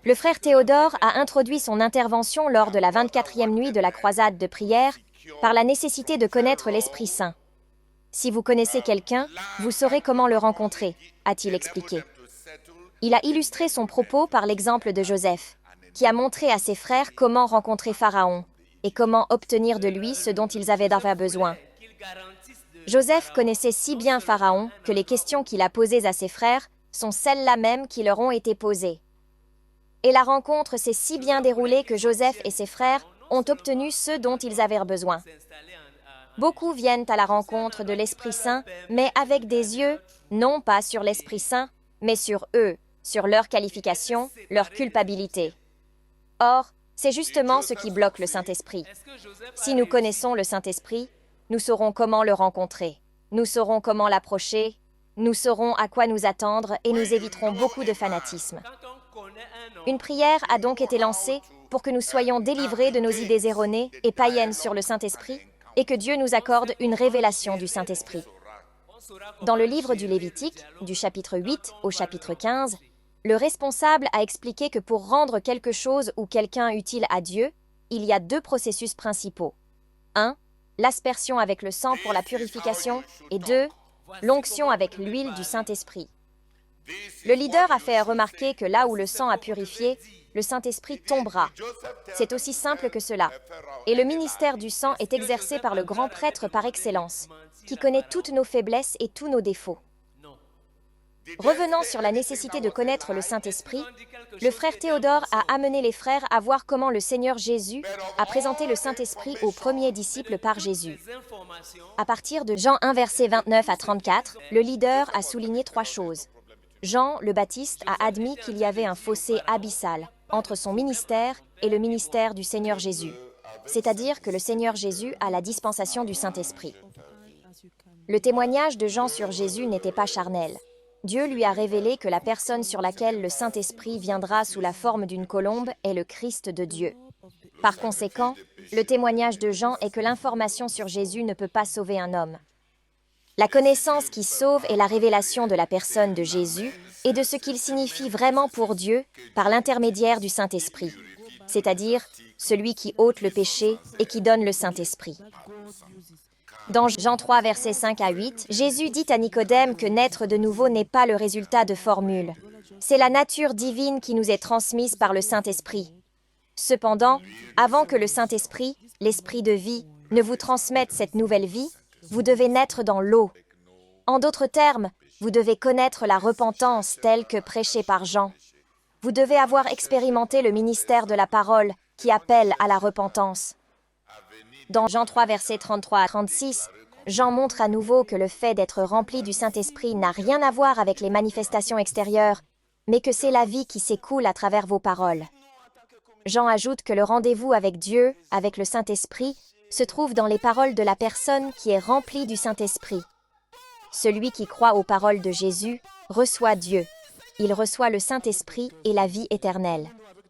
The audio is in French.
Le frère Théodore a introduit son intervention lors de la 24e nuit de la croisade de prière par la nécessité de connaître l'Esprit Saint. Si vous connaissez quelqu'un, vous saurez comment le rencontrer, a-t-il expliqué. Il a illustré son propos par l'exemple de Joseph, qui a montré à ses frères comment rencontrer Pharaon et comment obtenir de lui ce dont ils avaient besoin. Joseph connaissait si bien Pharaon que les questions qu'il a posées à ses frères sont celles-là même qui leur ont été posées. Et la rencontre s'est si bien déroulée que Joseph et ses frères ont obtenu ce dont ils avaient besoin. Beaucoup viennent à la rencontre de l'Esprit Saint, mais avec des yeux, non pas sur l'Esprit Saint, mais sur eux, sur leurs qualifications, leur culpabilité. Or, c'est justement ce qui bloque le Saint-Esprit. Si nous connaissons le Saint-Esprit, nous saurons comment le rencontrer, nous saurons comment l'approcher, nous saurons à quoi nous attendre et nous éviterons beaucoup de fanatisme. Une prière a donc été lancée pour que nous soyons délivrés de nos idées erronées et païennes sur le Saint-Esprit et que Dieu nous accorde une révélation du Saint-Esprit. Dans le livre du Lévitique, du chapitre 8 au chapitre 15, le responsable a expliqué que pour rendre quelque chose ou quelqu'un utile à Dieu, il y a deux processus principaux. 1. L'aspersion avec le sang pour la purification et 2. L'onction avec l'huile du Saint-Esprit. Le leader a fait remarquer que là où le sang a purifié, le Saint-Esprit tombera. C'est aussi simple que cela. Et le ministère du sang est exercé par le grand prêtre par excellence, qui connaît toutes nos faiblesses et tous nos défauts. Revenant sur la nécessité de connaître le Saint-Esprit, le frère Théodore a amené les frères à voir comment le Seigneur Jésus a présenté le Saint-Esprit aux premiers disciples par Jésus. À partir de Jean 1, versets 29 à 34, le leader a souligné trois choses. Jean, le Baptiste, a admis qu'il y avait un fossé abyssal entre son ministère et le ministère du Seigneur Jésus, c'est-à-dire que le Seigneur Jésus a la dispensation du Saint-Esprit. Le témoignage de Jean sur Jésus n'était pas charnel. Dieu lui a révélé que la personne sur laquelle le Saint-Esprit viendra sous la forme d'une colombe est le Christ de Dieu. Par conséquent, le témoignage de Jean est que l'information sur Jésus ne peut pas sauver un homme. La connaissance qui sauve est la révélation de la personne de Jésus et de ce qu'il signifie vraiment pour Dieu par l'intermédiaire du Saint-Esprit, c'est-à-dire celui qui ôte le péché et qui donne le Saint-Esprit. Dans Jean 3, versets 5 à 8, Jésus dit à Nicodème que naître de nouveau n'est pas le résultat de formules. C'est la nature divine qui nous est transmise par le Saint-Esprit. Cependant, avant que le Saint-Esprit, l'Esprit de vie, ne vous transmette cette nouvelle vie, vous devez naître dans l'eau. En d'autres termes, vous devez connaître la repentance telle que prêchée par Jean. Vous devez avoir expérimenté le ministère de la parole qui appelle à la repentance. Dans Jean 3, versets 33 à 36, Jean montre à nouveau que le fait d'être rempli du Saint-Esprit n'a rien à voir avec les manifestations extérieures, mais que c'est la vie qui s'écoule à travers vos paroles. Jean ajoute que le rendez-vous avec Dieu, avec le Saint-Esprit, se trouve dans les paroles de la personne qui est remplie du Saint-Esprit. Celui qui croit aux paroles de Jésus reçoit Dieu. Il reçoit le Saint-Esprit et la vie éternelle.